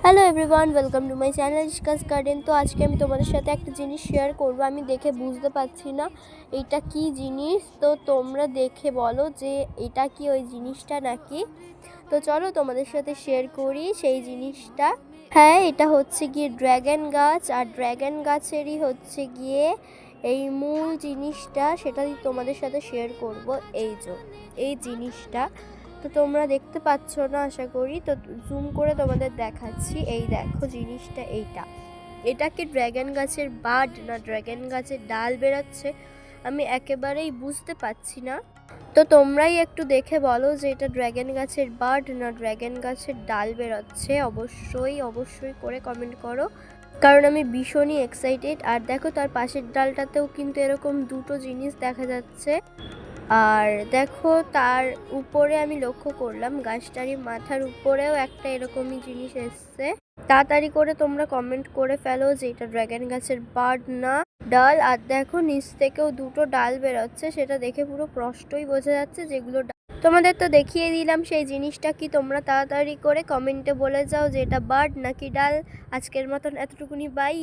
Hello everyone, welcome to my channel Rishka's garden. তো আজকে আমি তোমাদের সাথে একটা জিনিস শেয়ার করব। আমি দেখে বুঝতে পারছি না এটা কি জিনিস, তো তোমরা দেখে বলো যে এটা কি ওই জিনিসটা নাকি। তো চলো তোমাদের সাথে শেয়ার করি সেই জিনিসটা। হ্যাঁ, এটা হচ্ছে গিয়ে ড্র্যাগন গাছ, আর ড্র্যাগন গাছেরই হচ্ছে গিয়ে এই মূল জিনিসটা, সেটাই তোমাদের সাথে শেয়ার করব। এই জিনিসটা তো তোমরা দেখতে পাচ্ছ না আশা করি, তো জুম করে তোমাদের দেখাচ্ছি। এই দেখো জিনিসটা, এটা কি ড্র্যাগন গাছের বাড না ড্র্যাগন গাছের ডাল বেরোচ্ছে, আমি একেবারেই বুঝতে পারছি না। তো তোমরাই একটু দেখে বলো যে এটা ড্র্যাগন গাছের বাড না ড্র্যাগন গাছের ডাল বেরোচ্ছে। অবশ্যই করে কমেন্ট করো, কারণ আমি ভীষণই এক্সাইটেড। আর দেখো তার পাশের ডালটাতেও কিন্তু এরকম দুটো জিনিস দেখা যাচ্ছে। আর দেখো তার উপরে আমি লক্ষ্য করলাম গাছটারই মাথার উপরেও একটা এরকমই জিনিস এসছে। তাড়াতাড়ি করে তোমরা কমেন্ট করে ফেলো যে এটা ড্র্যাগন গাছের বাড না ডাল। আর দেখো নিচ থেকেও দুটো ডাল বেরোচ্ছে, সেটা দেখে পুরো স্পষ্টই বোঝা যাচ্ছে যেগুলো তোমাদের তো দেখিয়ে দিলাম সেই জিনিসটা কি। তোমরা তাড়াতাড়ি করে কমেন্টে বলে যাও যে এটা বার্ড নাকি ডাল। আজকের মতন এতটুকুনি, বাই।